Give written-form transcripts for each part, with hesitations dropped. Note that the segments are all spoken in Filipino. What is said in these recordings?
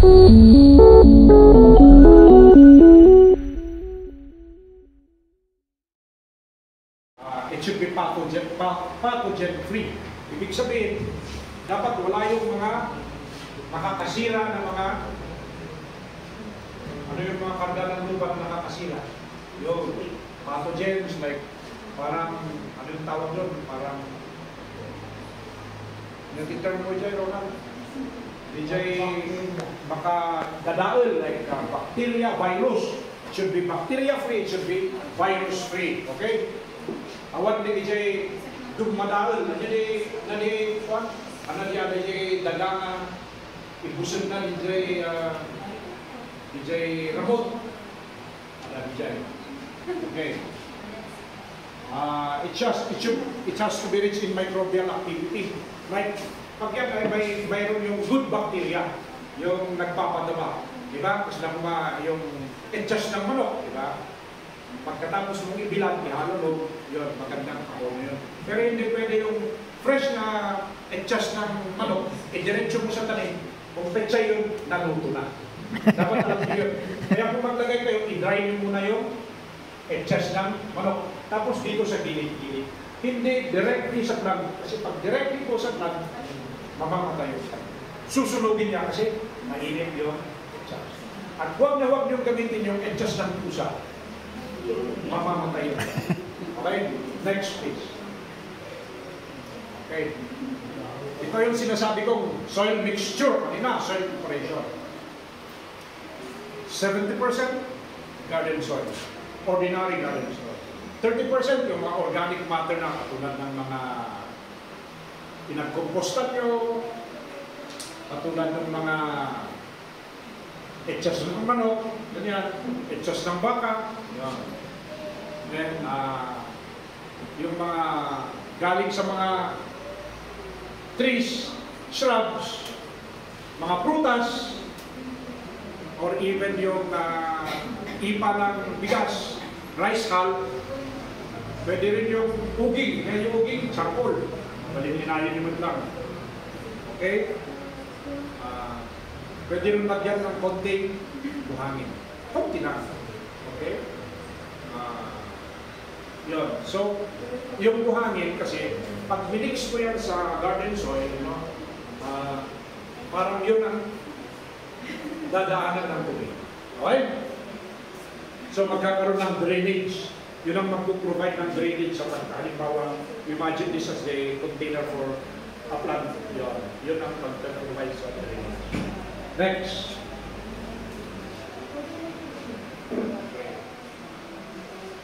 It should be pathogen free. Ibig sabihin, dapat wala yung mga nakakasira na mga yung mga karga ng lupa na nakakasira. Yung pathogens like parang yung tawag doon? Parang yung term mo dyan, Ronald? DJ baka dadaol like bacteria, virus. It should be bacteria free, it should be virus free. Okay? Awan ni DJ dugmadaol na jadi kuan ana dia DJ dagangan ibusen na DJ Ramot ada DJ. Okay. It has to be rich in microbial activity. Like pag yan ay mayroon yung good bacteria, yung nagpapadaba, di ba? Kasi lang yung adjust ng manok, di ba? Pagkatapos mong ibilang, ihalo mo, yun, magandang ako na yun. Pero hindi pwede yung fresh na adjust ng manok, i-diretso mo sa tanim, kung petsa yun, naluto na. Dapat alam nyo yun. Kaya kung maglagay kayo, i-dry nyo muna yung adjust ng manok. Tapos dito sa gilid-gilid. Hindi directly sa plant. Kasi pag directly po sa plant, mamamatay yun. Susunugin niya kasi mainit yung adjust. At huwag na huwag nyo gamitin yung adjust ng pusa. Mamamatay yun. Okay? Next please. Okay. Ito yung sinasabi kong soil mixture. Kanina, soil preparation. 70% garden soil. Ordinary garden soil. 30% yung mga organic matter na katulad ng mga pinagkompostan nyo, katulad ng mga etchas ng manok, ganyan, etchas ng baka, yan. Then, yung mga galing sa mga trees, shrubs, mga prutas, or even yung ipa ng bigas, rice hull, pwede rin yung uging, ngayon yung uging, charcoal, malilinayin naman lang. Okay? Pwede rin lagyan ng konting buhangin. Konti na. Okay? Yun. So, yung buhangin kasi, pag minix ko yan sa garden soil, parang yun ang dadaanan ng tubig. Okay? So, magkakaroon ng drainage. Yun ang mag-provide ng drainage sa plant. Halimbawa, imagine this as a container for a plant. Yun ang mag-provide sa drainage. Next.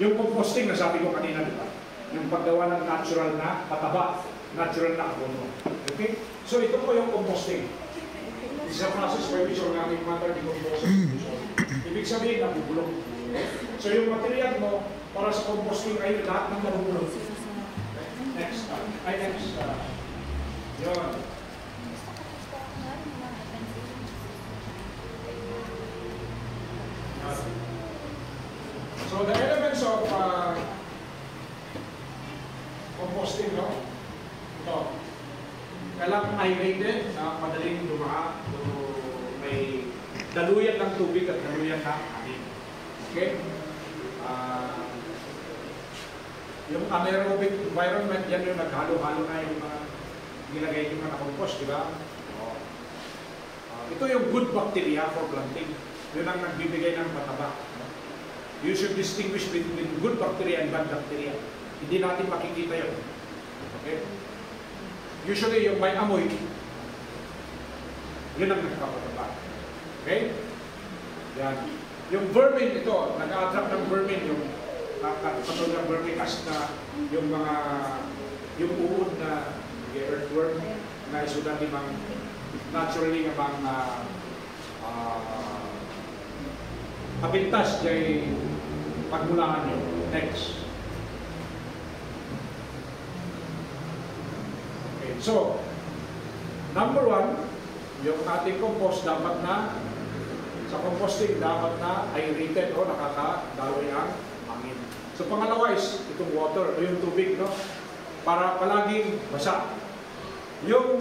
Yung composting na sabi ko kanina, di ba? Yung paggawa ng natural na pataba, natural na abono. Okay? So ito po yung composting. It's a process by which organic matter decomposes. Ibig sabihin, nabubulong. So yung material mo, para sa composting ay lahat ng nabubulong. Next. Yun. So the elements of composting, no? Ito. Kailangan aerated na madaling dumaan. So, may daluyan ng tubig at daluyan ng hangin. Okay? Yung anaerobic environment, yan yung naghalo-halo na yung mga nilagay yung mga compost, di ba? Ito yung good bacteria for planting. Yun ang nagbibigay ng pataba. You should distinguish between good bacteria and bad bacteria. Hindi natin makikita yun. Okay? Usually, yung may amoy, yun ang nagkakapataba. Okay? Yan. Yung vermin, ito, nag-attract ng vermin, yung katulad ng vermicast na yung mga, yung uod na earthworm na isudan di mang naturally nga bang kapintas jay pagmulaan nyo. Next. Okay, so number one, yung ating compost dapat na sa composting dapat na aerated o nakakadaloy ang hangin. So pangalawa is itong water o yung tubig, no? Para palaging basa. Yung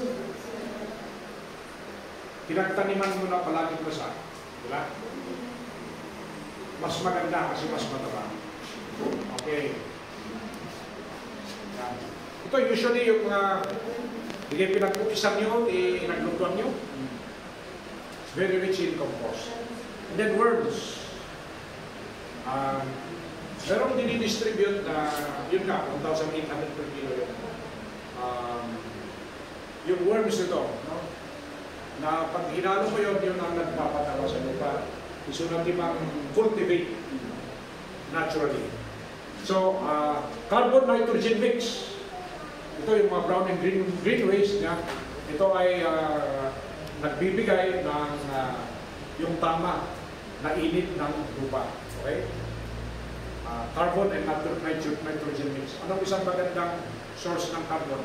pinagtaniman mo na palagi basa, diba? Mas maganda kasi mas mataba. Okay. Yan. Ito usually yung bigay pinag-upisan nyo, naglutuan nyo. It's very rich in compost. And then worms. Merong dinidistribute na, yun nga, 1,800 per kilo yun. Yung worms nito, no? Na pag hinalo mo yun, yun ang nagpapatawa sa lupa. Gusto natin cultivate naturally. So, carbon nitrogen mix. Ito yung mga brown and green waste niya. Ito ay nagbibigay ng yung tama na init ng lupa. Okay? Carbon and nitrogen mix. Anong isang magandang source ng carbon?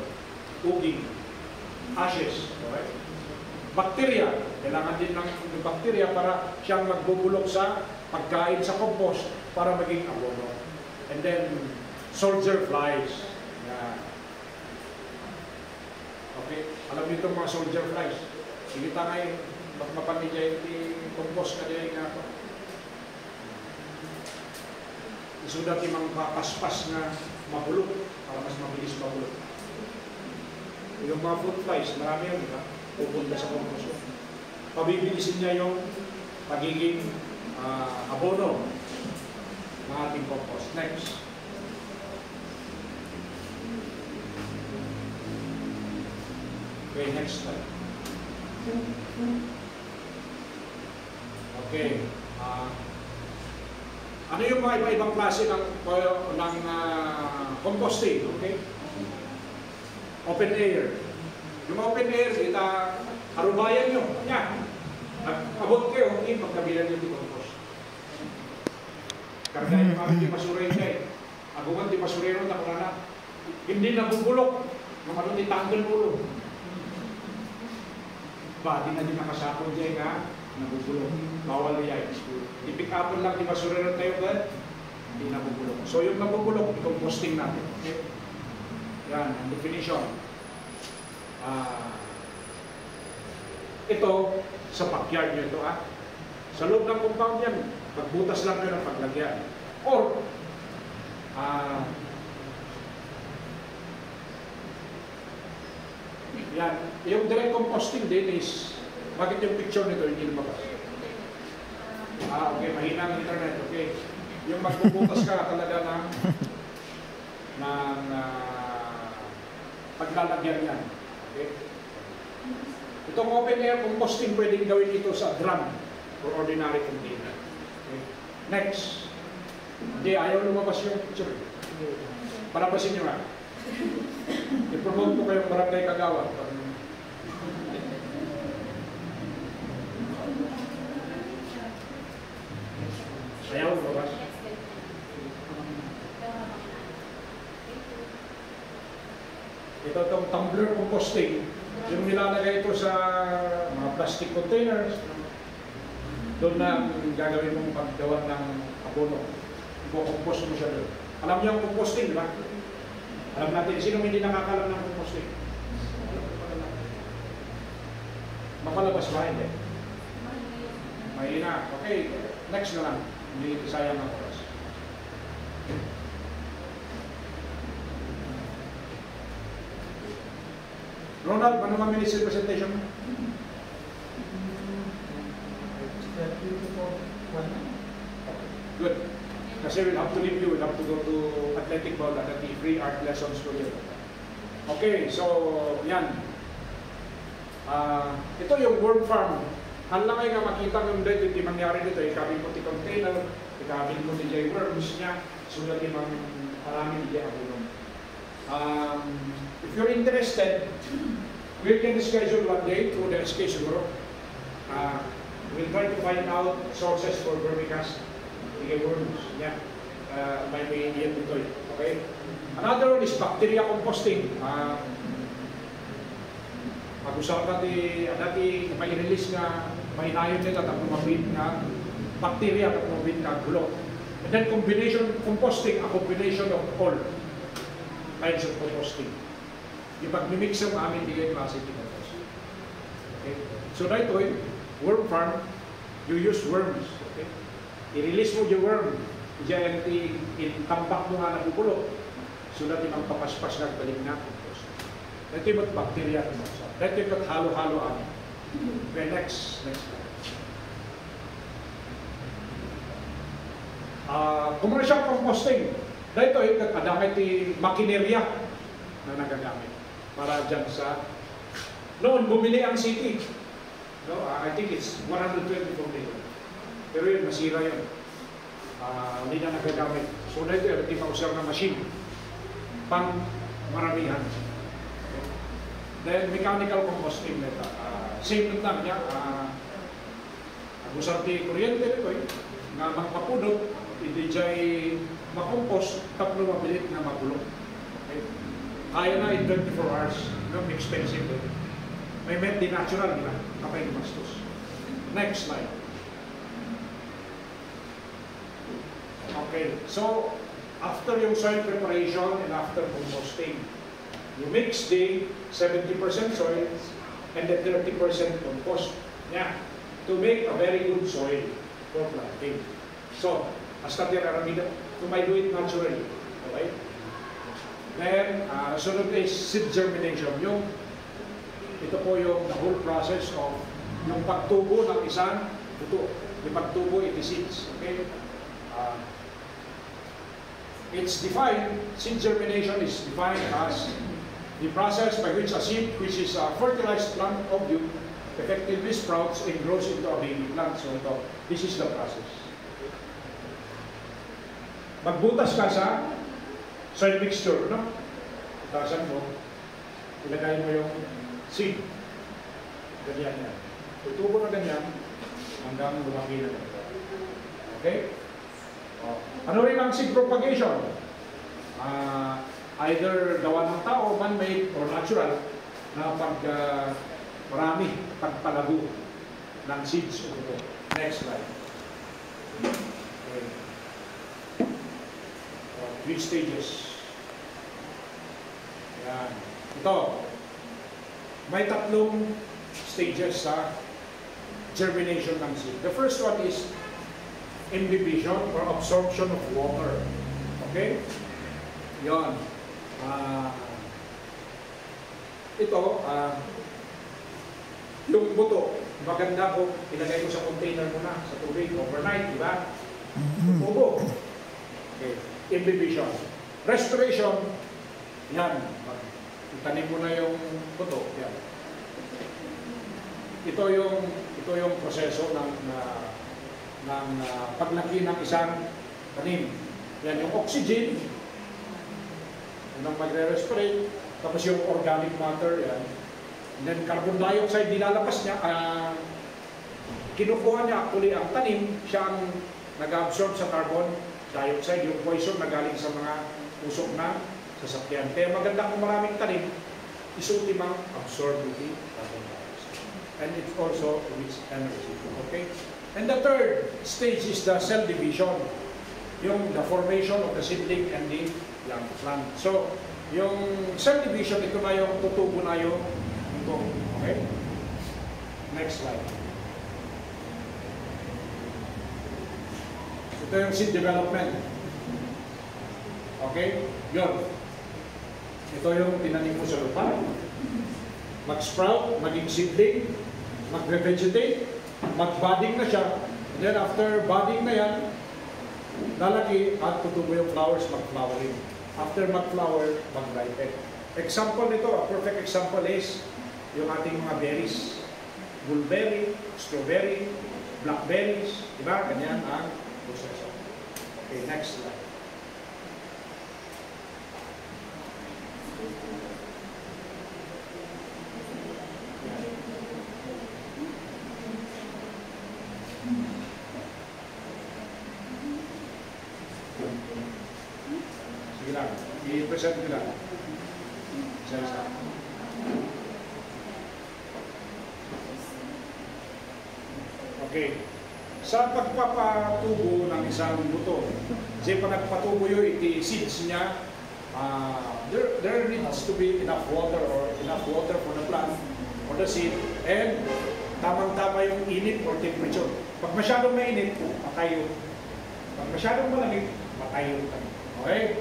Uging. Ashes. Okay? Bacteria. Kailangan din ng bacteria para siyang magbubulok sa pagkain sa compost para maging abono. And then, soldier flies. Yan. Okay? Alam niyo itong mga soldier flies. Sige tangay, magmapanidya yung compost ka din nga ito. Isudat yung mga paspas na mabulok para mas mabilis mabulok. Yung mga fruit flies, marami yun, di ba? Pupunta sa compost. Pabibilisin niya yung pagiging abono ng ating compost. Next. Okay, next slide. Okay. Ano yung mga iba-ibang klase ng composting? Okay? Open air. Yung open air, karubayan nyo. Yan. Abot kayo, hindi magkabilan nyo yung compost. Karga yung mga di masuray kayo. Agungan di masurero na kung na. Hindi nabubulok. Yung ano di tanggal ulo. Ba, di na di nakasapon dyan ka, nabubulok. Bawal na yan. I-pick upon lang, di masurero tayo ba? Hindi nabubulok. So yung nabubulok, i-composting natin. Okay? Yan, ang definition. Ito, sa backyard nyo ito, sa loob ng compound yan, magbutas lang kayo ng paglagyan. Or, yan, yung direct composting din is, bakit yung picture nito hindi lumabas? Okay, mahina ang internet, okay. Yung magbubutas ka talaga ng paglalagyan yan. Okay? Itong open air composting, pwedeng gawin ito sa drum or ordinary container. Okay? Next. Hindi, ayaw lumabas yung picture. Palabasin nyo nga. I-promote ko kayong barangay Kagawa. Ayaw lumabas. Ito itong tumbler composting. Yung nilalagay ito sa mga plastic containers. Doon na gagawin mong paggawa ng abono. Ipo-compost mo siya doon. Alam niyo ang composting, di ba? Alam natin, sino hindi nakakalam ng composting? Mapalabas ba? Hindi. Mahina. Okay, next na lang. Hindi sayang ang oras. Ronald, ano mga minutes presentation mo? Good. Kasi we'll have to leave you. We'll have to go to athletic ball at the free art lessons for you. Okay, so yan. Ito yung worm farm. Hala kayo nga makita ng dito, hindi mangyari dito. Ikabin mo ti container, ikabin mo ti jay worms niya, sulat yung maraming diya abulong. If you're interested, we can schedule one day through the education group. We'll try to find out sources for vermicast, worms. Yeah, may yan dito. Okay. Another one is bacteria composting. Pag-usapan dati may release na may inayon nila at lumabit na bacteria at lumabit na gulok. And then combination composting, a combination of all kinds of composting. Yung pag-mix ang aming bigay klase composting. Okay? So So dito, worm farm, you use worms. Okay? I-release mo yung worm. Diyan, tambak mo nga nabubulok. So natin ang papaspas ng balik na compost. Dito yung bacteria. Dito yung halo-halo. Okay, next slide. Commercial composting. Dito yung kadamit yung makinerya na nagagamit para dyan sa noon bumili ang city. No, I think it's 124 million. Pero yun, masira yun. Hindi na nagagamit. So dito yung tinawag na machine pang maramihan. Then mechanical composting nito. Same lang niya. Agusar ti kuryente nito nga magpapudot, hindi dyan makompos, tapos mabilit na mabulok. Okay? Kaya na in 24 hours. No, expensive din. May met di natural, di ba? Kapay gumastos. Next slide. Okay, so after yung soil preparation and after composting, you mix the 70% soil and the 30% compost. Yeah, to make a very good soil for planting. So, hasta tiraramida, you might do it naturally. Okay? Then, sunod is seed germination. Ito po yung the whole process of yung pagtubo ng isang buto. Yung pagtubo, it is seeds. Okay? It's defined, seed germination is defined as the process by which a seed, which is a fertilized plant ovule, effectively sprouts and grows into a baby plant. So this is the process. Magbutas ka sa soil mixture, no? Butasan mo, ilagay mo yung seed. Ganyan yan. Tutubo na ganyan hanggang lumaki na. Okay? Ano rin ang seed propagation? Either gawa ng tao, man-made, or natural, na marami, pagpalago ng seeds. Next slide. Okay. 3 stages. Yan. Ito, may 3 stages sa germination ng seed. The first one is imbibition or absorption of water. Okay? Yon. Ito, yung buto, maganda ko, ilagay ko sa container muna, sa tubig, overnight, di ba? Tubo. Okay. Imbibition. Restoration, yan. Itanim mo na yung buto. Yan. Ito yung proseso ng paglaki ng isang tanim. Yan yung oxygen, yun ang magre-respirate, tapos yung organic matter, yan. And then carbon dioxide, nilalabas niya, kinukuha niya actually ang tanim, siya ang nag-absorb sa carbon dioxide, yung poison na galing sa mga usok na sasakyan. Kaya maganda kung maraming tanim, isuti mang absorb the carbon dioxide. And it also emits energy. Okay? And the third stage is the cell division, yung the formation of the seedling and the young plant. So, yung cell division, ito na yung tutubo na yung ito. Okay? Next slide. Ito yung seed development. Okay? Yun. Ito yung tinanim mo sa lupa. Mag-sprout, maging seedling, mag-vegetate, mag-budding na siya. And then after budding na yan, lalaki at tutubo yung flowers, mag-flowering. After mag-flower, mag-ripen. Example nito, a perfect example is yung ating mga berries. Mulberry, strawberry, blackberries, diba? Ganyan ang proseso. Okay, next slide. Sige lang, i-present nila. Isa-isa. Okay. Sa pagpapatubo ng isang buto, kasi pa nagpatubo yung seeds niya, there needs to be enough water for the plant, or the seed, and tamang-tama yung init or temperature. Pag masyadong mainit, patay yun. Pag masyadong malamig, patay yun. Okay?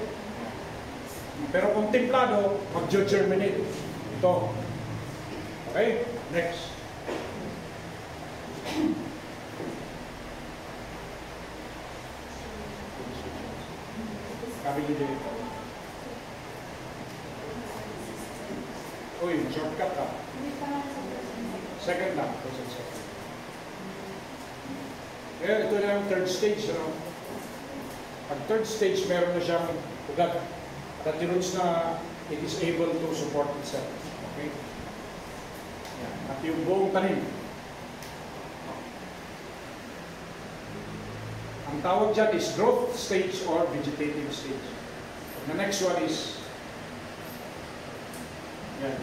Pero kung templado, mag-germinate. Ito. Okay? Next. Kami dito. Uy, shortcut ka. Second lang. Kaya ito na yung third stage. No? Pag third stage, meron na siyang ugat. That denotes na it is able to support itself. Okay? Yan. At yung buong tanim. Ang tawag dyan is growth stage or vegetative stage. The next one is yan.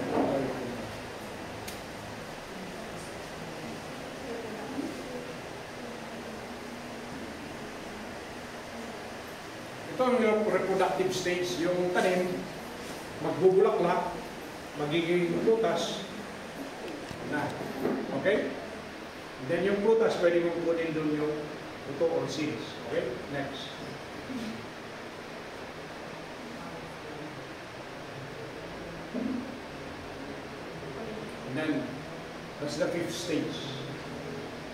Ito yung reproductive stage. Yung tanim, magbubulaklak, magiging prutas na. Okay? And then yung prutas, pwede mong kunin doon yung ito or seeds. Okay? Next. And then, that's the fifth stage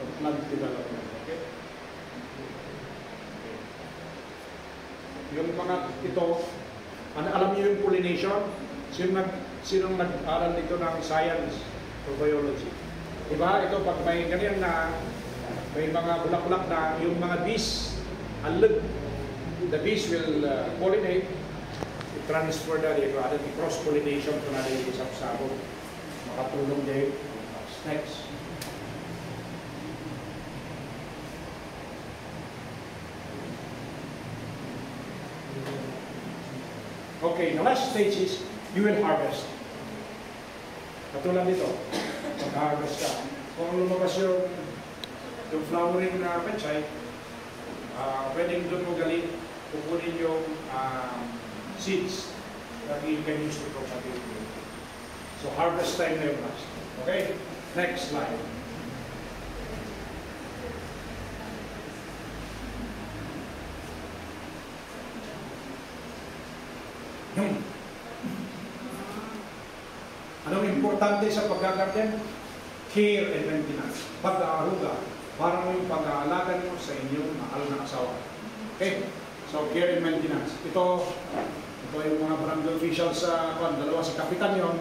of plant development. Okay? Yung mga ito, alam niyo yung pollination? Sinong nag-aral dito ng science or biology? Diba? Ito, pag may ganyan na may mga bulak-bulak na yung mga bees, the bees will pollinate, transfer na dito, cross-pollination ito na dito sa sabon. Makatulong din. Next. Okay, the last stage is you will harvest. Katulad dito, mag-harvest ka. Kung lumabas yung flowering na pechay, pwedeng doon mo galing kukunin yung seeds that you can use to propagate. So harvest time na yung last. Okay? Next slide. Anong importante sa pag-garden? Care and maintenance. Pag-aaruga. Parang yung pag-aalaga mo sa inyong mahal na asawa. Okay? So, care and maintenance. Ito yung mga barangay officials sa dalawa si Kapitan yon.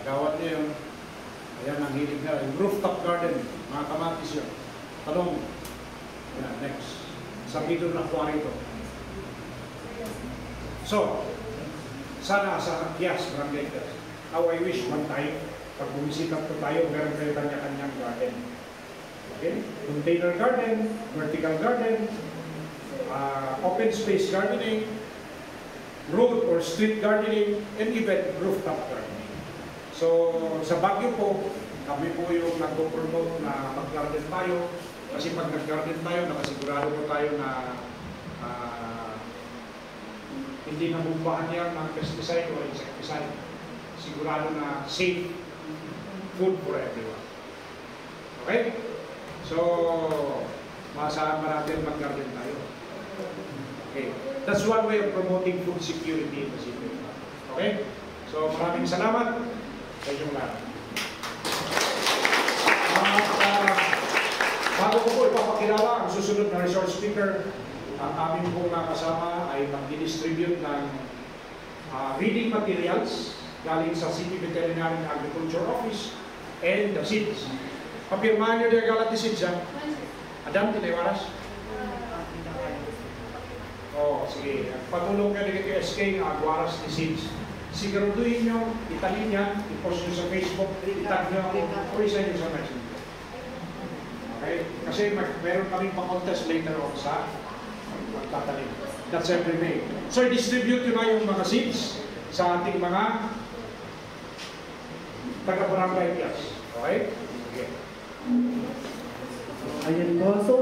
Nagawat niya yun. Ayan, ang hilig na. Yung rooftop garden. Mga kamatis yun. Talong. Ayan, next. Sabido na kuwari ito. So, sana sa Yes, Barangay Girls. How I wish one time, pag bumisita po tayo, meron kayo kanya-kanyang garden. Okay? Container garden, vertical garden, open space gardening, road or street gardening, and even rooftop gardening. So, sa Baguio po, kami po yung nag-promote na mag-garden tayo. Kasi pag nag-garden tayo, nakasigurado po tayo na hindi nabumbahan yan ng pesticide o insecticide. Sigurado na safe food for everyone. Okay? So, maasahan pa natin mag-garden tayo. Okay. That's one way of promoting food security in the city. Okay? So, maraming salamat sa inyong lahat. Bago ko po ipapakilala ang susunod na resource speaker, ang aming pong kasama ay mag-distribute ng reading materials galing sa City Veterinary and Agriculture Office and the seeds. Papirmahan nyo din galat ni seeds, ha? Adam, tiniwaras? Sige. Patulong ka dito yung SK ng Agwaras ni seeds. Siguraduhin nyo, italin yan, i-post nyo sa Facebook, itag nyo ako, o isa nyo sa Messenger. Okay? Kasi meron kaming pa-contest later on sa magtatanim. That's every May. So, i-distribute nyo na yung mga seeds sa ating mga taga-barangay class. Okay? Okay. Ayan po. So,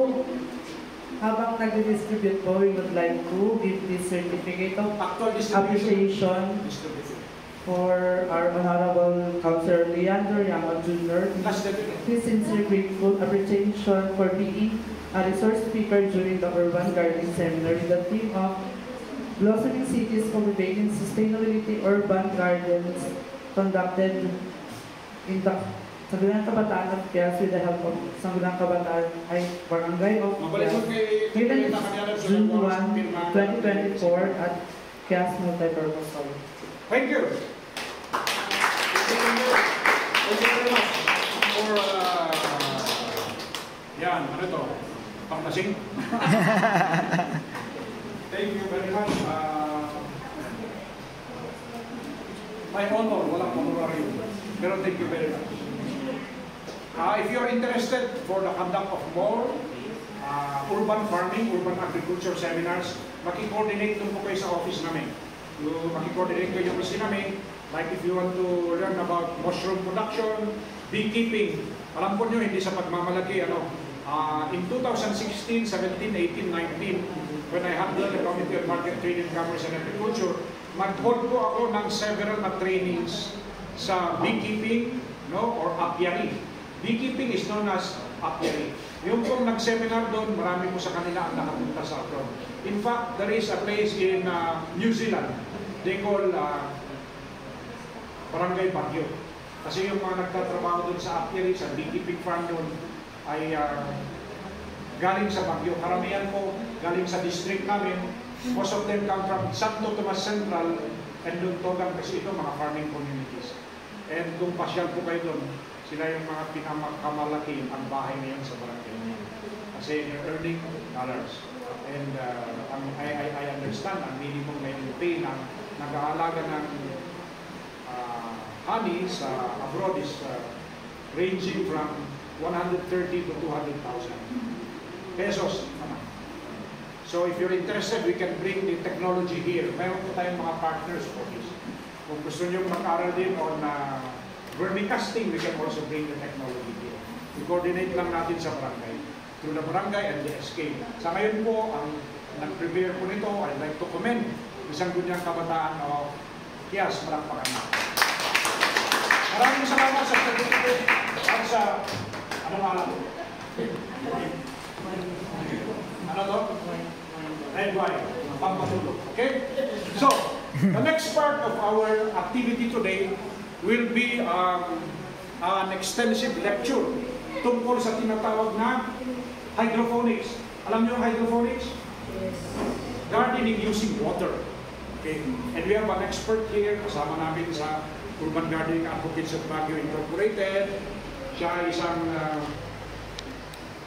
habang nag-distribute po, we would like to give this certificate of Actual appreciation for our Honorable Councilor Leandro Yaman Jr. Last deputy. His sincere grateful appreciation for being a resource speaker during the Urban Gardening Seminar with the theme of Blossoming Cities Cultivating Sustainability Urban Gardens conducted in the Sangguniang Kabataan of Kias with the help of Sangguniang Kabataan ay Barangay of Kias. Given June 1, 2024 at Kias Multipurpose Hall. Thank you. Thank you very much for yan, ano to? Panglasing? Thank you very much. My honor, walang honorarium. Pero thank you very much. If you are interested for the conduct of more urban farming, urban agriculture seminars, maki-coordinate po kayo sa office namin. Maki-coordinate kayo kasi namin. Like if you want to learn about mushroom production, beekeeping, alam po nyo, hindi sa pagmamalaki, in 2016, 17, 18, 19, when I handled the Committee on Market Trade and Commerce and Agriculture, mag-hold po ako ng several trainings sa beekeeping, or apiary. Beekeeping is known as apiary. Yung pong nag-seminar doon, marami po sa kanila ang nakapunta sa abroad. In fact, there is a place in New Zealand, they call Barangay Baguio. Kasi yung mga nagtatrabaho doon sa apiary, sa beekeeping farm doon, ay galing sa Baguio. Karamihan po galing sa district namin. Most of them come from Santo Tomas Central and Luntogan kasi ito mga farming communities. And kung pasyal po kayo doon, sila yung mga pinakamalaki ang bahay ngayon sa barangay. Kasi they're earning dollars. And I understand ang minimum na yung pay ng nag-aalaga ng honey sa abroad is ranging from 130 to 200,000 pesos. So if you're interested, we can bring the technology here. Meron po tayong mga partners for this. Kung gusto nyo mag-aral din on vermicasting, we can also bring the technology here. I-coordinate lang natin sa barangay. Through the barangay and the SK. Sa ngayon po, ang nag-prepare po nito, I'd like to commend isang Sangguniang Kabataan o Kias, malakpakan na. Maraming salamat sa certificate at sa anong alam? Ano to? Red wine. Pampatulog. Okay? So, the next part of our activity today will be an extensive lecture tungkol sa tinatawag na hydroponics. Alam niyo ang hydroponics? Yes. Gardening using water. Okay? And we have an expert here, kasama namin sa Urban Gardening Advocates of Baguio Incorporated. Siya ay isang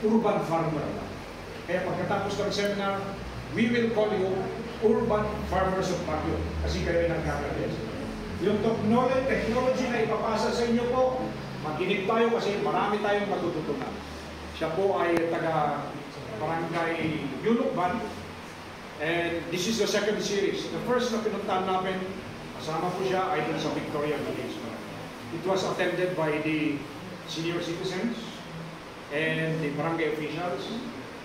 urban farmer. Kaya pagkatapos ng seminar, we will call you Urban Farmers of Baguio. Kasi kayo ay nagkakalis. Yung technology na ipapasa sa inyo po, makinig tayo kasi marami tayong matututunan. Siya po ay taga Barangay Yunukban. And this is the second series. The first na pinuntahan namin, kasama po siya ay dun sa Victoria Village. It was attended by the senior citizens and the barangay officials,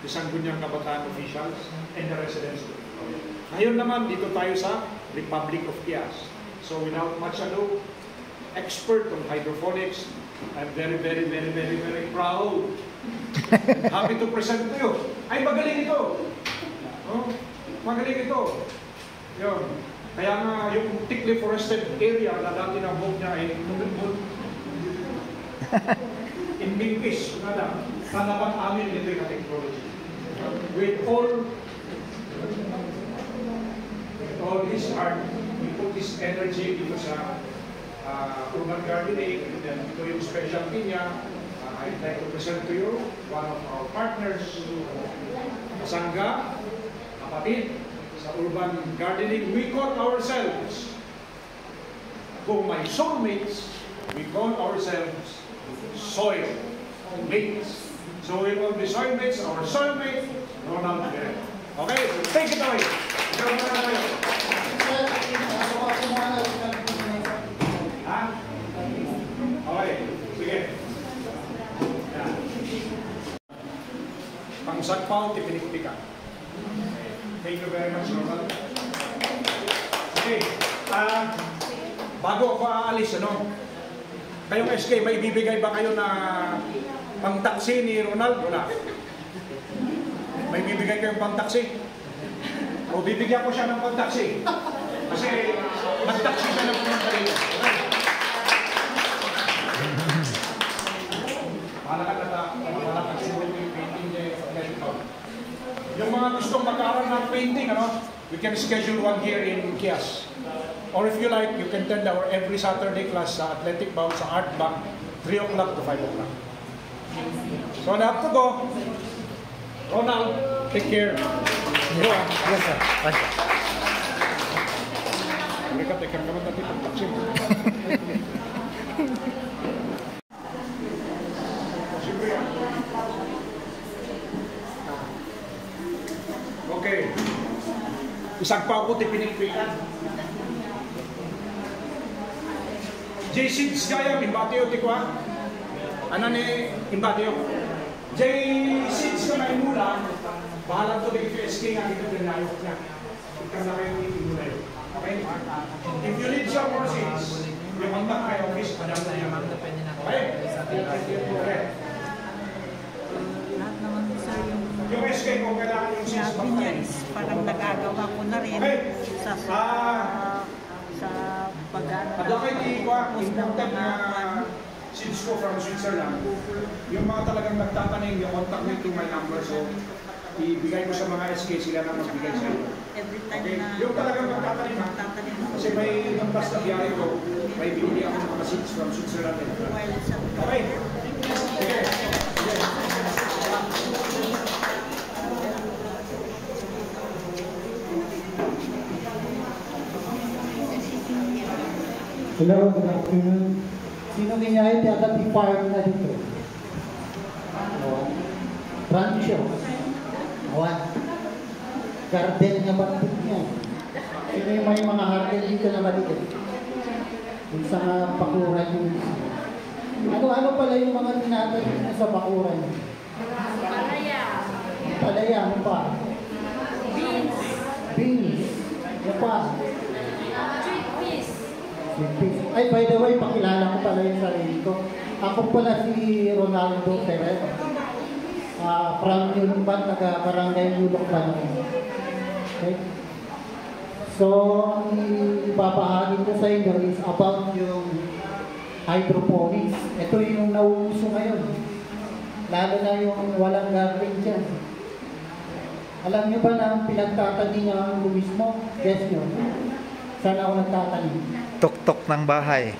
the Sangguniang Kabataan officials, and the residents of Victoria. Ngayon naman, dito tayo sa Republic of Kias. So without much ado, expert on hydroponics, I'm very proud. Happy to present to you. Ay, magaling ito. Oh, magaling ito. Yun. Kaya nga yung thickly forested area na dati na buhok niya ay in Bingfish, nalaban amin ito yung technology. With all this art, we put this energy dito sa urban gardening, and then ito yung specialty niya. I'd like to present to you one of our partners, Sangga, kapatid, sa urban gardening. We call ourselves, kung may soulmates, we call ourselves soil mates. So we will be soulmates, our soulmate, Ronald Guerrero. Okay, take it away. Ha? Okay, sige. Pangsagpaw, tipinik-tika. Thank you very much, Ronald. Okay, bago ako aalis, ano? Kayong SK, may bibigay ba kayo na pang-taxi ni Ronald? Wala. May bibigay kayong pang-taxi? O bibigyan ko siya ng pang-taxi? Kasi nag-taxi siya ng pumunta rito. Malakad siguro yung painting niya. Yung mga gustong mag-aaral ng painting, ano? We can schedule one here in Kias. Or if you like, you can attend our every Saturday class sa Athletic Bound sa Art Bank, 3 o'clock to 5 o'clock. So I have to go. Ronald, take care. Yes, sir. Bye. Mereka take care naman natin pag-taxi. Okay. Isang pa ako tipinigpikan. J6 kaya, imbatiyo tikwa. Ano ni imbatiyo? J6 ka na imula, bahala to dito SK nga dito din nayo niya. Ikaw na kayo imula yun. Okay? If you need some more seats, yung contact my office, padam na yan. Okay? Okay. Lahat naman sir Yung SK kung kailangan yung seats sinabi niya is parang nagagawa ko na rin sa pag-ano. Adakay di ko, important na seeds ko from Switzerland. Yung mga talagang nagtatanim, yung contact me to my number. So, ibigay ko sa mga SK, sila na magbigay sa iyo. Every time Okay? na Yung talagang nagtatanim, ha? magtatanim ako. Kasi may nagpas na biyahe ko, may binili ako ng mga seeds from Switzerland. While sa Okay? Sige. Sige. Hello, good afternoon. Sino niya ito at i-farm na dito? Rancho. Awan. Garden nga batik niya. Sino yung may mga garden dito na maliit? Kung sa bakuran yung ano pala yung mga tinatanim na sa bakuran? Palaya. Palaya, ano pa? Beans. Beans. Ano pa? Chickpeas. Ay, by the way, pakilala ko pala yung sarili ko. Ako pala si Ronaldo Ferrer. From Yulukban, taga-Barangay Yulukban. Okay? So, ang ibabahagi ko sa inyo is about yung hydroponics. Ito yung nauuso ngayon. Lalo na yung walang garden dyan. Alam nyo ba na pinagtatanim niya ang mismo? Guess nyo. Saan ako nagtatanim? Tok-tok ng bahay.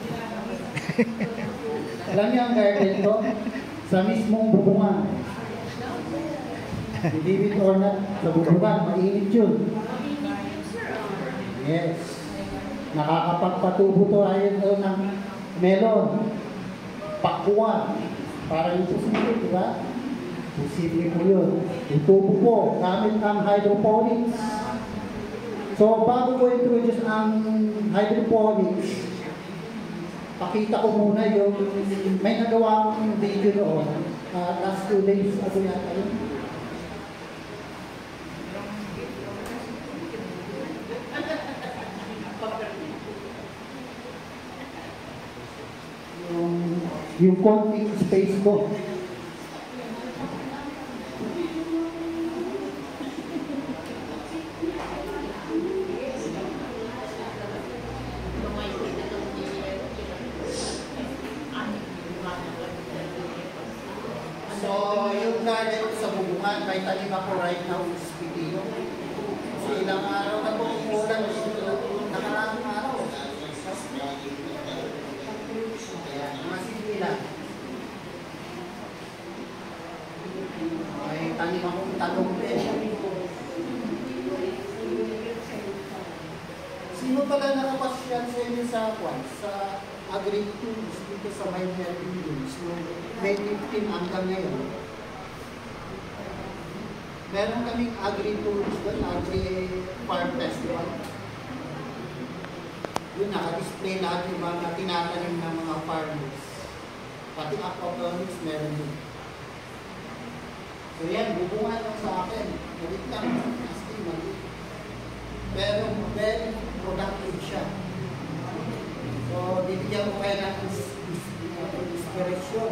Alam niyo ang garden ko? Sa mismong bubungan. Believe it or not, sa bubungan, mainit yun. Yes. Nakakapagpatubo to ayun doon ng melon, pakwan, para yung posible, di ba? Posible po yun. Itubo po, gamit ang hydroponics. So, bago ko introduce ang hydroponics, pakita ko muna yung may nagawa akong video noon, last 2 days ago yata yun. Yung konting space ko. So, yung garden sa bubungan, may tanim ako right now is pipino. Kasi ilang araw na po umulan dito, nakaraang araw. Mga simple lang. May tanim akong talong din. Sino pala nakapasyal sa inyo sa agri-tools dito sa may buildings noong May 15 hanggang ngayon? Meron kaming agri-tools doon, agri-farm festival. Yun, naka-display lahat yung mga tinatanim ng mga farmers. Pati aquaponics meron yun. So yan, bubungan lang sa akin. Malit lang, asking malit. Pero very productive siya. So So, bibigyan ko kayo ng inspiration.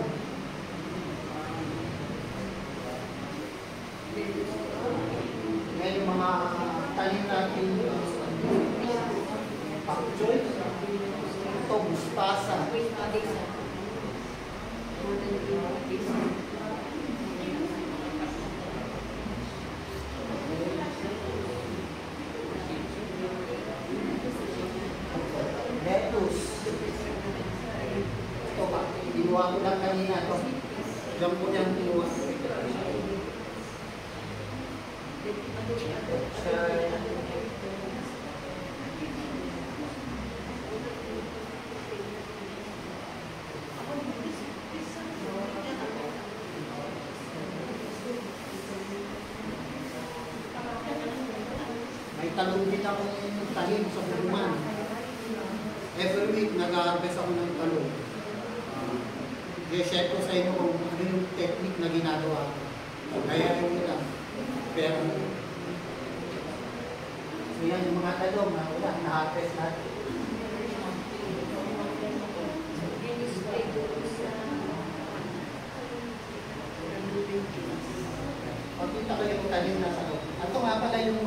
Ngayon yung mga tanim natin pak choy, ito mustasa. Lettuce. Ito ba? Ginawa ko lang kanina ito. Diyan ko niyang ginawa. May talong din akong talim sa bulungan. Every week, nag-harvest ako ng talong. I-share ko sa inyo kung ano yung technique na ginagawa ko. Kaya yung lang. Pero, so yan yung mga talong na wala, na-harvest natin. Pagkita ko yung talim na sa loob. Ito nga pala yung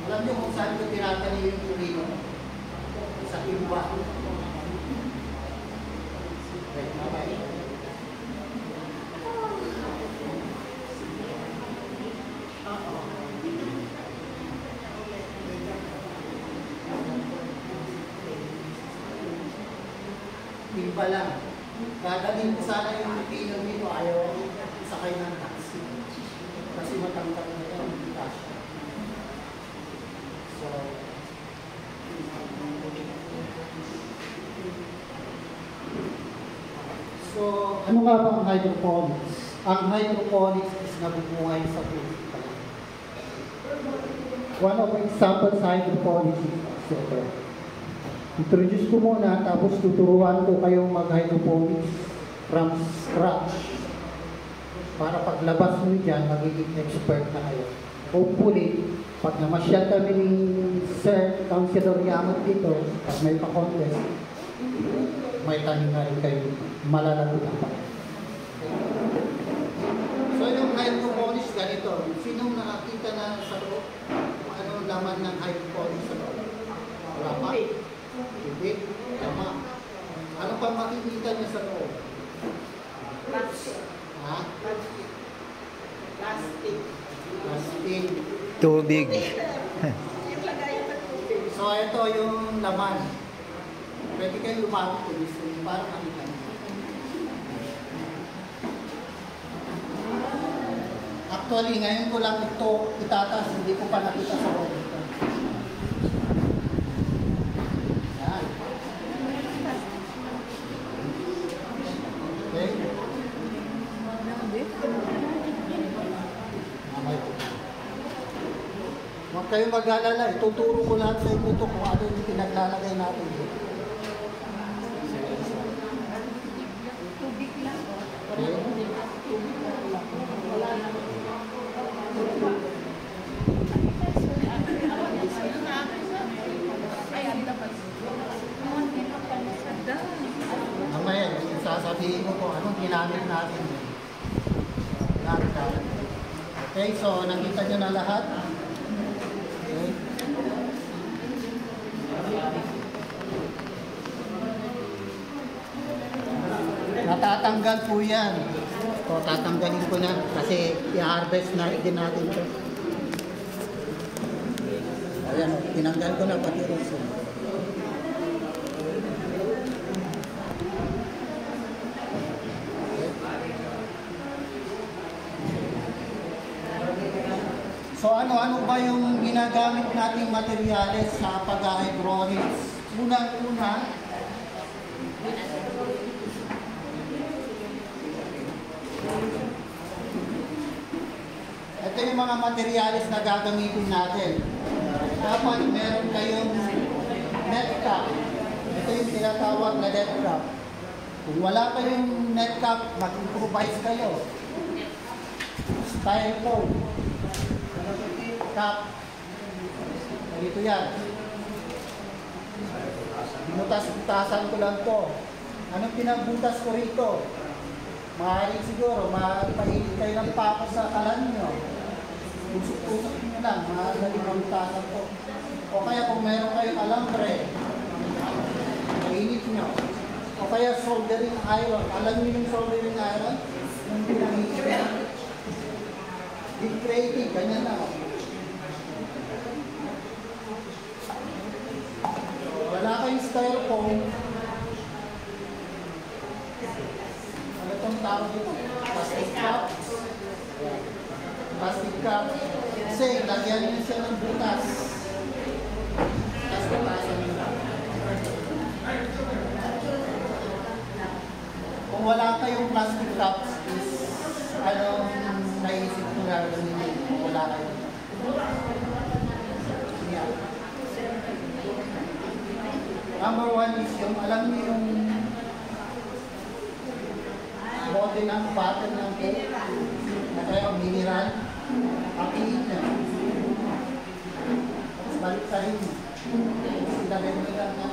alam niyo kung saan ko tinatali yung tulino? Sa iba. Okay, bye-bye. Iba lang. Dadalhin ko sana yung pino nito. Ayaw ako sakay ng taxi. Kasi matangkad na ito. So, ano nga ba ang hydroponics? Ang hydroponics is nabubuhay sa tubig pala. One of the examples sa hydroponics is ito. Introduce ko muna, tapos tuturuan ko kayong mag-hydroponics from scratch. Para paglabas nyo dyan, magiging expert na kayo. Hopefully, pag namasyal kami ni Sir Councilor Yamat dito, pag may pa-contest, may tanim na rin kayo, malalagutan pa. So yung hydroponics ganito, sinong nakakita na sa loob? Anong laman ng hydroponics sa loob? Wala pa? Hindi? Tama. Ano pa makikita niya sa loob? Ha? Plastic. Plastic. Tubig. So ito yung laman. Pwede kayo lumapit ko gusto nyo para makita nyo. Actually, ngayon ko lang ito itatas, hindi ko pa nakita sa loob ito. Yan. Okay? Mamay po. Huwag kayong mag-alala, ituturo ko lahat sa inyo ito kung ano yung pinaglalagay natin dito. Mamaya, sasabihin ko kung anong ginamit natin. Okay, so nakita nyo na lahat. Okay. Natatanggal po yan. So, tatanggalin ko na kasi i-harvest na din natin ito. Ayan, tinanggal ko na pati ruso. So ano ba yung ginagamit nating materyales sa pag-hydroponics? Unang-una, ito yung mga materyales na gagamitin natin. Dapat meron kayong net cap. Ito yung tinatawag na net cap. Kung wala kayong net cap, mag-improvise kayo. Styrofoam. Cap. Dito yan. Binutas-butasan ko lang to. Anong pinagbutas ko rito? Maaaring siguro, mapahilig kayo ng pako sa kalan nyo. Tusok-tusok nyo lang, maaaring mabutasan ko. O kaya kung meron kayong alambre, mainit nyo. O kaya soldering iron. Alam niyo yung soldering iron? Yung pinahihit nyo. Big creative, ganyan na. Wala kayong styrofoam. Ano itong tawag dito? Plastic cup. Plastic cup. Kasi lagyan niyo siya ng butas. Tapos butasan niyo lang. Kung wala kayong plastic cups, is anong naisip ko na gawin kung wala kayo? Yeah. Number one is yung, alam niyo yung bote ng bottle ng cake na kayo mineral, pakiit niyo. Tapos balik sa rin. Ilagay mo lang na.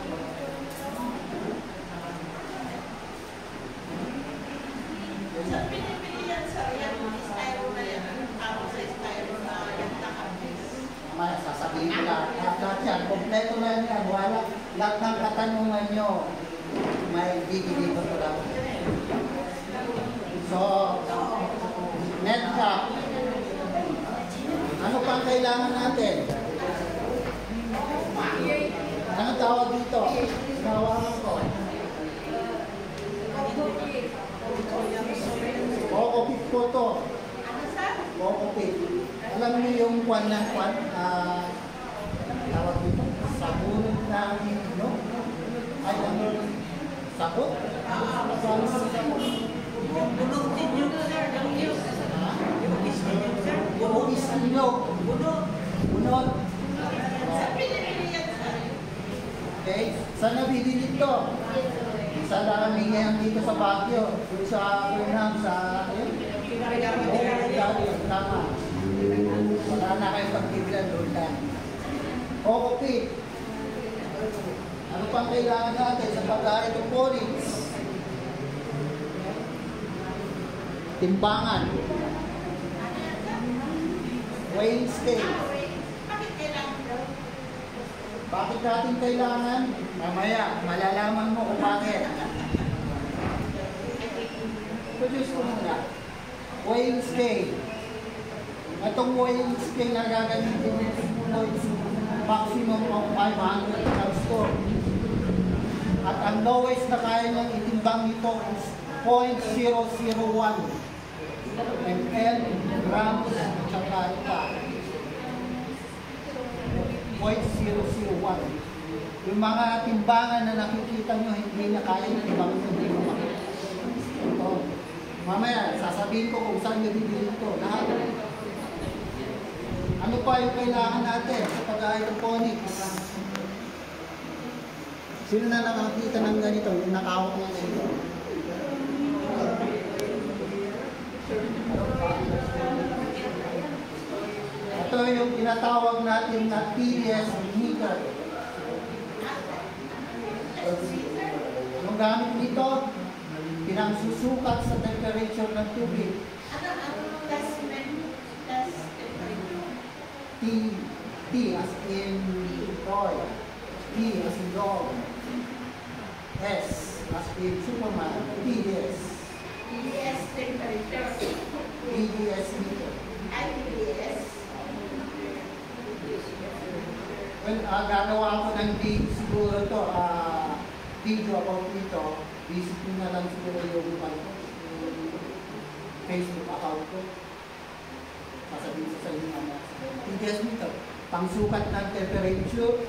Sa pinipilian sa yan, styro na yan, tawag sa styro na yung nakabis. Mamaya, sasabihin ko lahat yan. Kompleto na yan. Wala. Lahat ng katanungan nyo, may bibigay ko lang. So, net cap. Ano pang kailangan natin? Ano tawag dito? Tawagan ko. Kokopit ko to. Kokopit. Alam niyo yung kwan ng kwan? Tawag dito? Sabunod ng no? Ay, ano? Sabot? Bunot din yung sir, yung news. Yung istilyo, sir. Yung istilyo. Bunot. Bunot. Sa pinipilian, sir. Okay? Saan nabibili ito? Sa namin ngayon dito sa Baguio. Dito sa Burnham, sa... Tama. Wala na kayong pagbibilan doon lang. Okay. Ano pang kailangan natin sa pagkain ng porridge? Timbangan. Weighing scale. Bakit kailangan daw? Bakit natin kailangan? Mamaya, malalaman mo kung bakit. Produce ko muna. Weighing scale. Itong weighing scale na gagamitin mo is maximum of 500 grams to. At ang lowest na kaya niyang itimbang nito is 0.001 ml grams at saka 0.001. Yung mga timbangan na nakikita nyo, hindi na kaya ng ibang hindi mo makita. Ito. Mamaya, sasabihin ko kung saan nyo bibili ito. Lahat. Ano pa yung kailangan natin sa pag-hydroponics? Sino na nakakita ng ganito? Yung nakawak ng ganito? Ito yung tinatawag natin na TDS meter. Ang gamit nito, pinangsusukat sa temperature ng tubig. Ano last temperature? T as in toy, T as in dog, S as in Superman, TDS. TDS temperature. TDS meter. TDS. Well, gagawa ako ng video siguro to, video about ito. Visit nyo na lang siguro yung Facebook account ko. Sasabihin sa inyo na TDS meter. Pangsukat ng temperature,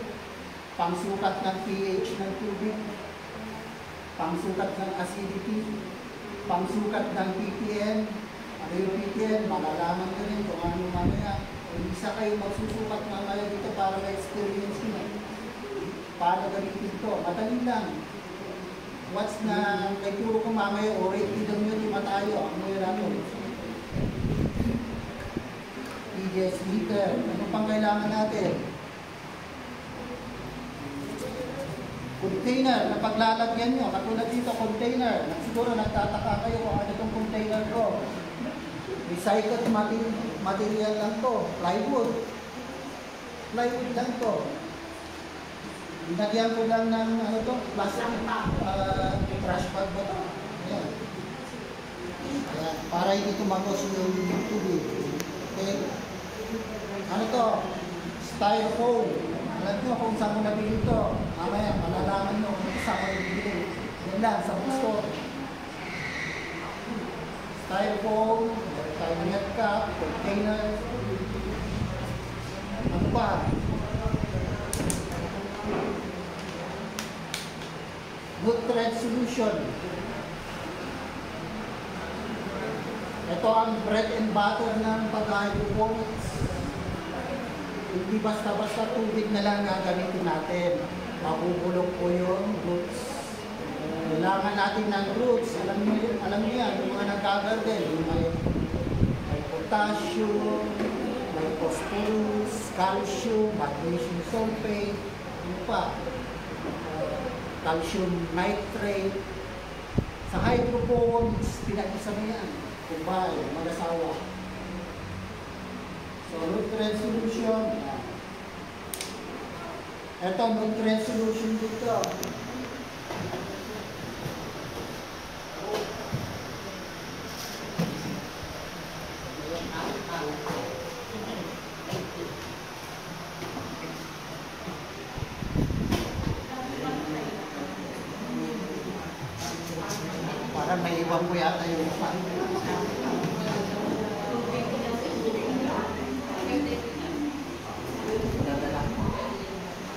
pangsukat ng pH ng tubig, pangsukat ng acidity, pangsukat ng ppm. Ano yung ppm? Malalaman nyo rin kung ano mamaya. Kung isa kayo magsusukat mamaya dito para ma-experience nyo. Paano gamitin ito? Madali lang. What's na nagturo ko mamaya o rate lang nyo, lima tayo. Ano yun ako? TDS meter. Ano pang kailangan natin? Container na paglalagyan nyo, katulad dito, container. Siguro nagtataka kayo kung ano itong container ko. Recycled material lang to, plywood. Plywood lang to. Nilagyan ko lang ng ano to, plastic trash bag ba to? Ayan. Ayan, para hindi tumagos yung tubig. Okay. Ano to? Styrofoam. Alam nyo kung saan mo nabili ito. Mamaya, malalaman nyo kung saan mo nabili. Yan lang, sa bookstore. Styrofoam, net cup, container. Ano pa? Nutrient solution. Ito ang bread and butter ng pag-hydroponics. Hindi basta-basta tubig na lang gagamitin natin. Mabubulok po yung roots. Kailangan natin ng roots. Alam niyo yan, yung mga nag-garden. May potassium, may phosphorus, calcium, magnesium sulfate, ano pa? Calcium nitrate. Sa hydroponics, pinag-isa mo yan. Kumbay, mag-asawa. So, nutrient solution. Ito, nutrient solution dito. Parang may ibang po yata yung iba.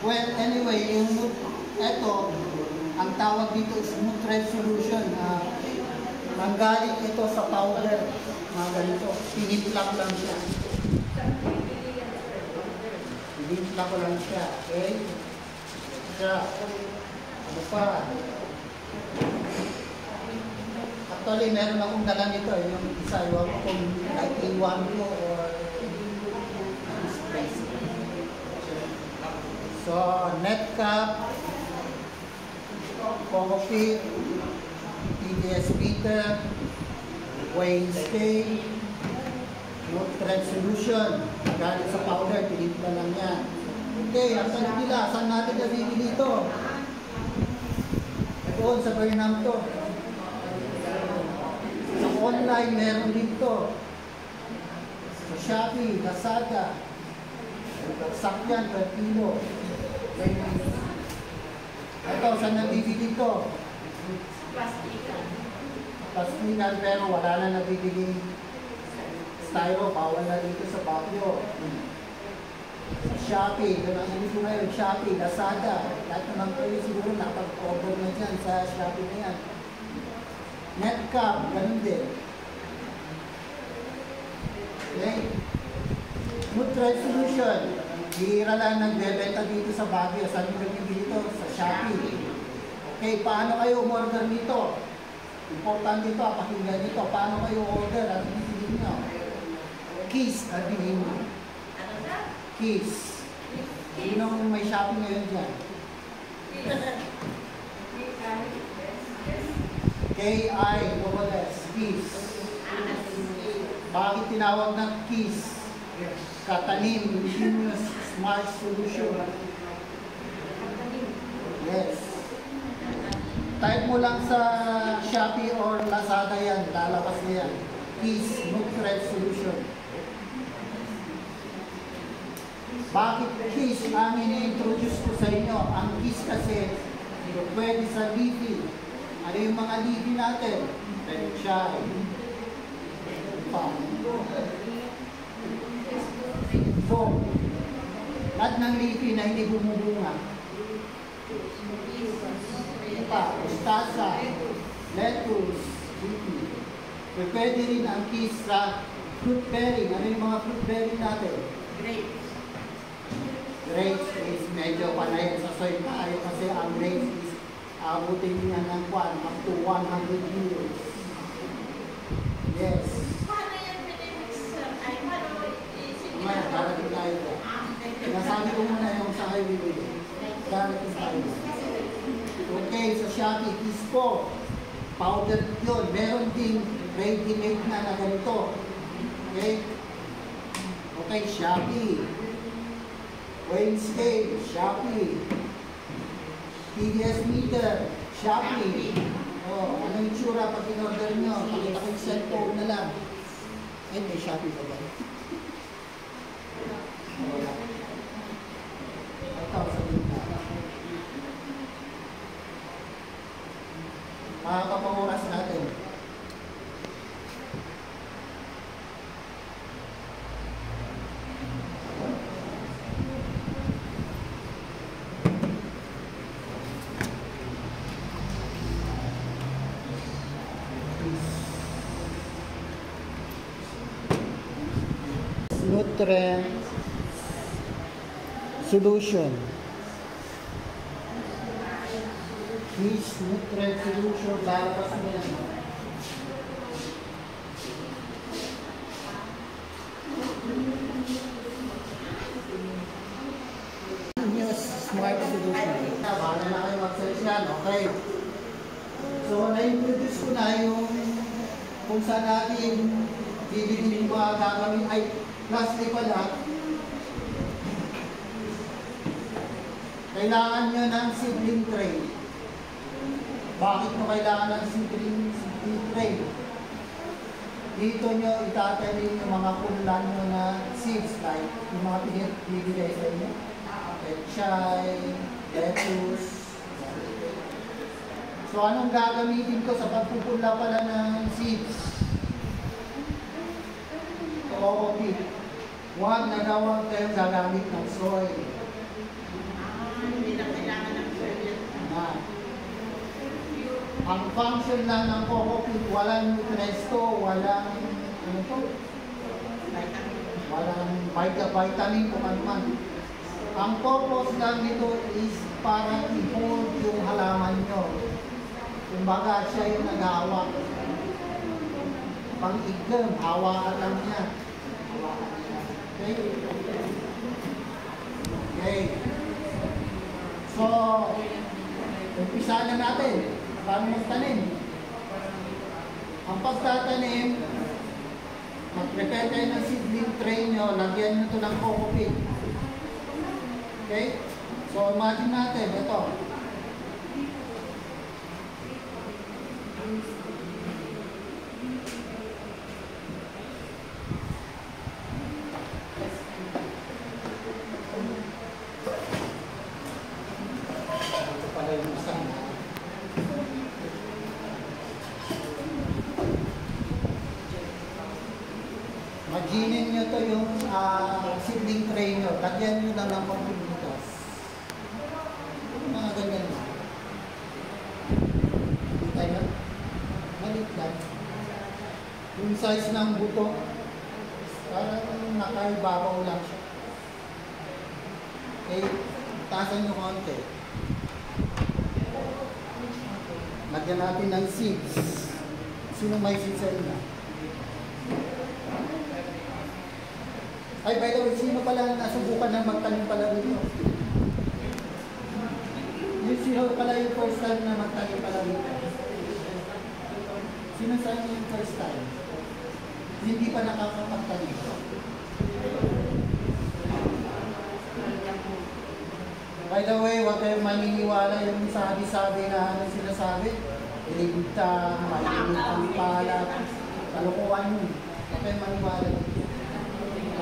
Well, anyway, ito, ang tawag dito is nutrient solution. Nanggaling ito sa powder. Mga ganito. Piniplak lang siya. Piniplak ko lang siya. Okay? Siya. Ano pa? Actually, meron akong dala nito. Yung isa, iwan ko kung nag-iwan ko or space. So, net cap, coffee, TDS meter, weighing scale, nutrient solution, galing sa powder, tinipla lang yan. Okay, ang tanong nila, saan natin nabibili ito? Doon sa Burnham to. Sa online, meron dito. Sa Shopee, Lazada, sakyan, per kilo. Ito, saan nabibili ito? Plastikan, pero wala na nabibili styro, bawal na dito sa Baguio. Sa Shopee, doon ang ibig ko ngayon, Shopee, Lazada. Lahat naman kayo siguro nakapag-order na dyan sa Shopee na yan. Netcap, ganun din. Okay? Nutrient solution. Hira lang nagbebenta dito sa Baguio. Saan yung nabibili ito? Sa Shopee. Okay, paano kayo umorder nito? Importante ito, pakinggan nito. Paano kayo order at bibili nyo? Kiss, bilhin mo. Kiss. Sinong may Shopee ngayon dyan? K-I-S-S. Kiss. Bakit tinawag ng Kiss? Katanim, Ingenious Smart Solution. Yes. Type mo lang sa Shopee or Lazada yan, lalabas na yan. Kiss Nutrient Solution. Bakit Kiss ang ini-introduce ko sa inyo? Ang Kiss kasi pwede sa leafy. Ano yung mga leafy natin? Pechay. So, lahat ng leafy na hindi bumubunga. Mustasa, lettuce, leafy. Pwede rin ang Kiss sa fruit bearing. Ano yung mga fruit bearing natin? Grapes. Grapes is medyo panay sa soy tayo kasi ang grapes is abutin niya ng up to 100 euros. Yes. Paano yan pinimix, sir? Ay, paano isipin? Ngayon, darating tayo doon. Nasabi ko muna yung sa highway. Darating tayo. Shopee, Kispo, powder yun. Meron din ready-made na ganito. Okay? Okay, Shopee. Wednesday, Shopee. TDS meter, Shopee. Oh, ano yung tsura pag in-order nyo? Pakita ko yung cellphone na lang. Ay, may Shopee ba ba? Wala. Ito, sabihin na. Makakapang oras natin. Nutrient solution. This nutrient solution, lalabas mo yan. News Smart Solution. Bahala na kayo mag-search yan, okay? So, na-introduce ko na yung kung saan natin bibigyan yung mga gagawin. Ay, lastly pala, kailangan nyo ng seedling tray. Bakit mo kailangan ng seedling tray? Dito nyo itatanim yung mga punlan nyo na seeds, like yung mga bibigay sa inyo. Pechay, lettuce. So anong gagamitin ko sa pagpupunla pala ng seeds? Coco-peat. Huwag kayo gagamit ng soil. Hindi na kailangan ng soil. Ang function lang ng coco-peat, walang nutresto, walang ano to? Walang vitamin kung ano man. Ang purpose lang nito is para i-hold yung halaman nyo. Kumbaga siya yung nag-hawak. Pang-igam, hawakan lang niya. Okay? Okay. So, umpisa na natin. Paano magtanim? Ang pagtatanim, mag-prepare kayo ng seedling tray nyo, lagyan nyo ito ng coco-peat. Okay? So, imagine natin, ito. Ito pala yung isang imaginin nyo ito yung seedling tray nyo. Lagyan nyo lang ng pangbubutas. Mga ganyan lang. Kita nyo? Malit lang. Yung size ng buto, parang nakaibabaw lang siya. Okay, taasan nyo konti. Lagyan natin ng seeds. Sino may seeds sa inyo? Ay, by the way, sino pala nasubukan na magtanim pala dito? Yung sino pala yung first time na magtanim pala dito? Sino sa inyo yung first time? Hindi pa nakakapagtanim. By the way, huwag kayong maniniwala yung sabi-sabi na ano sinasabi. Iligta, malilig ang pala, kalukuhan yun. Huwag kayong maniwala dito.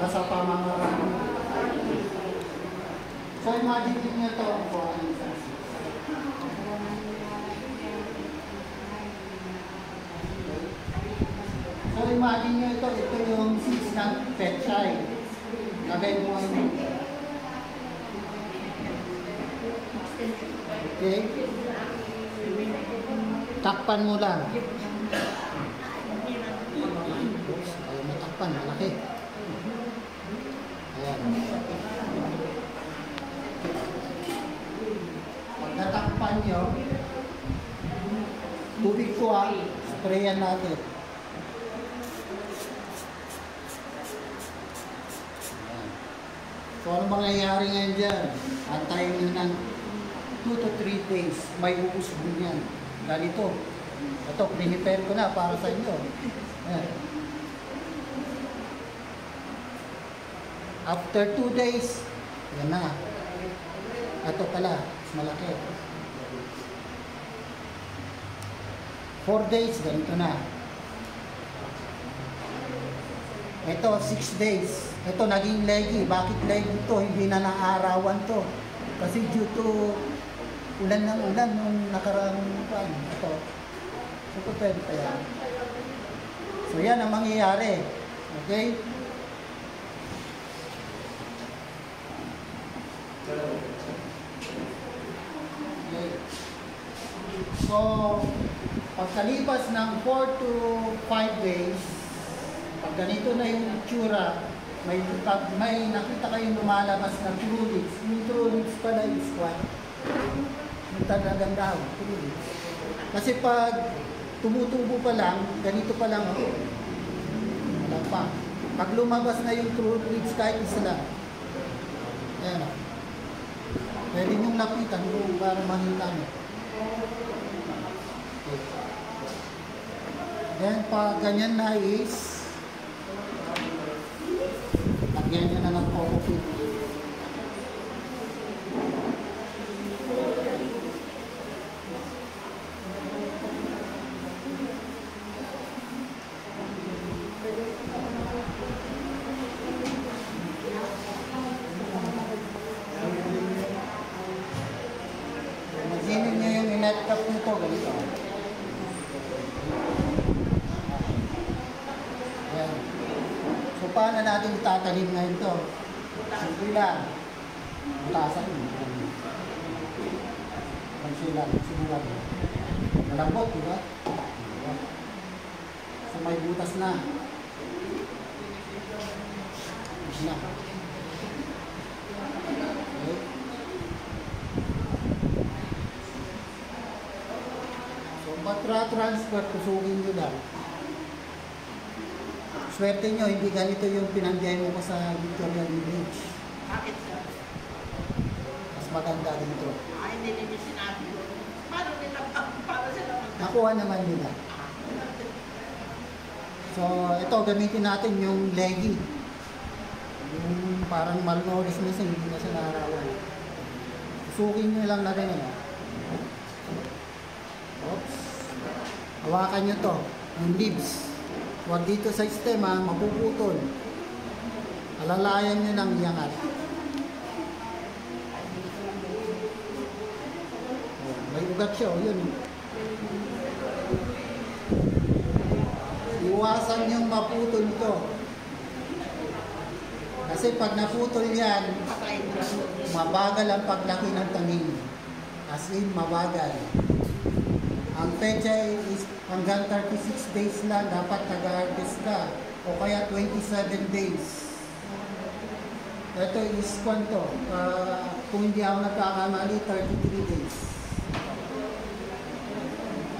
Nasa pamamaraan. So imagine nyo ito ang buwan. So imagine nyo ito yung seeds ng pechay. Lagay mo ngayon. Okay? Takpan mo lang. Oops, ayaw matakpan, malaki. Ayan. Pag natakpan nyo, tubig ko sprayan natin. Ayan. So ano mangyayari ngayon dyan? Antayin nyo ng 2 to 3 days, may uusbong yan. Ganito. Ito, prepare ko na para sa inyo. Ayan. After 2 days, yan na. Ito pala, mas malaki. 4 days, ganito na. Ito, 6 days. Ito, naging leggy. Bakit leggy to? Hindi na naarawan to. Kasi due to ulan ng ulan nung nakaraang pan. Ito. So, pwede pa yan. So, yan ang mangyayari. Okay? Okay. So, pagkalipas ng 4 to 5 days, pag ganito na yung itsura, may nakita kayong lumalabas na true leaves. Yung true leaves pala is what? Yung talagang daw, true leaves. Kasi pag tumutubo pa lang, ganito pa lang, wala pa. Pag lumabas na yung true leaves, kahit isa lang. Ayan o. Pwede niyong lapitan kung para makita nyo. Okay. Then, pag ganyan na is, lagyan nyo na ng coco. Maginin nyo yung in-net-cup nito, ganito. Ayan. So, paano natin itatanim ngayon ito? Simple lang. Mutasan mo. Simple lang. Simulan mo. Malambot, di ba? So, may butas na. Na. Okay. So, transfer, kusugin nyo lang. Swerte nyo, hindi ganito yung pinandiyan mo sa Victoria Village. Bakit sir? Mas maganda dito. Hindi nila sinabi ko. Paano sila Nakuha naman nila. So, ito, gamitin natin yung leggy. Yung parang malnourished na siya, hindi na siya naarawan. Susukin nyo lang na ganyan. Oops. Hawakan nyo to, yung leaves. Huwag dito sa sistema, mapuputol. Alalayan nyo lang iangat. May ugat siya, yun. Iwasan yung maputol ito. Kasi pag naputol yan, mabagal ang paglaki ng tanim. As in, mabagal. Ang pecha is hanggang 36 days lang dapat nag-harvest ka. O kaya 27 days. Ito is kwanto. Kung hindi ako nagkakamali, 33 days.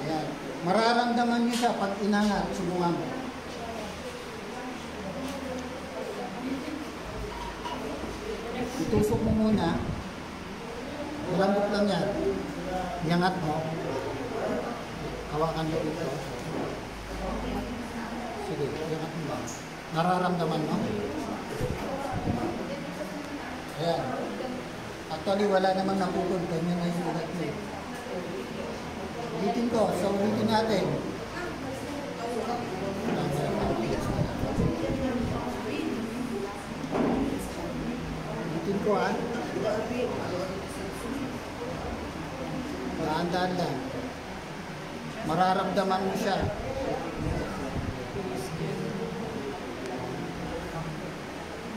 Ayan. Mararamdaman nyo siya pag inangat, subukan mo. Itusok mo muna. Malambot lang yan. Iangat mo. Hawakan mo dito. Sige, iangat mo ba? Nararamdaman mo? Ayan. Actually, wala namang napupun. Ganyan na yung ugat mo. Ulitin ko. So, ulitin natin. Ulitin ko, ha? Dahan-dahan lang. Mararamdaman mo siya.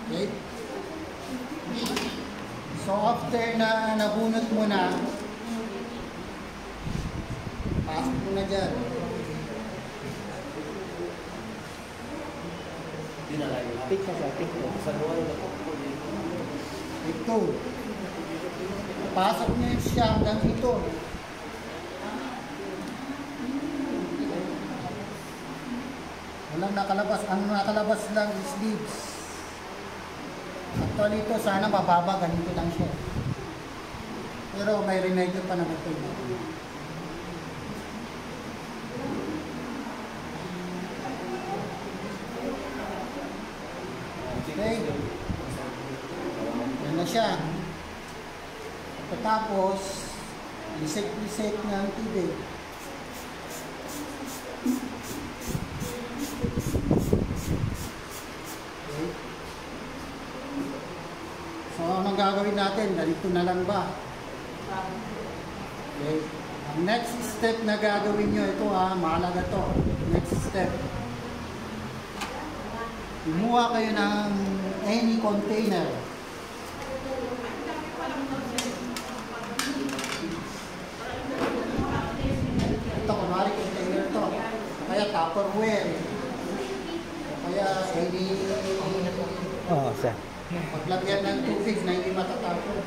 Okay? So, after na nabunot mo na, pasok mo na dyan. Pick na siya, pick na. Sa duwan na po. Ito. Pasok niyo siya hanggang ito. Walang nakalabas. Ang nakalabas lang is leaves. Actually ito, sana mababa. Ganito lang siya. Pero may remedyo pa naman ito. Okay. Yan na siya. Pagkatapos, lisik-lisik ng tubig. Okay. So, anong gagawin natin? Ganito na lang ba? Okay. Ang next step na gagawin nyo, ito mahalaga to. Next step. Kumuha kayo ng any container. Ito, kunwari container to. Kaya Tupperware. Kaya any... Oo, sir. Paglagyan ng tubig na hindi matatapon.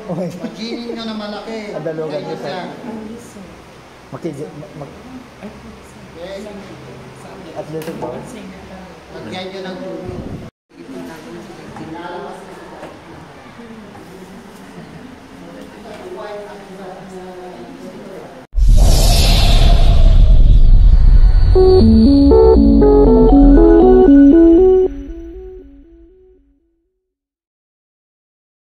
Okay. Imaginin nyo na malaki. Adalugan nyo, sir. Ganyan. Okay. At least ito. Lagyan nyo ng tubig. Sinalabas na.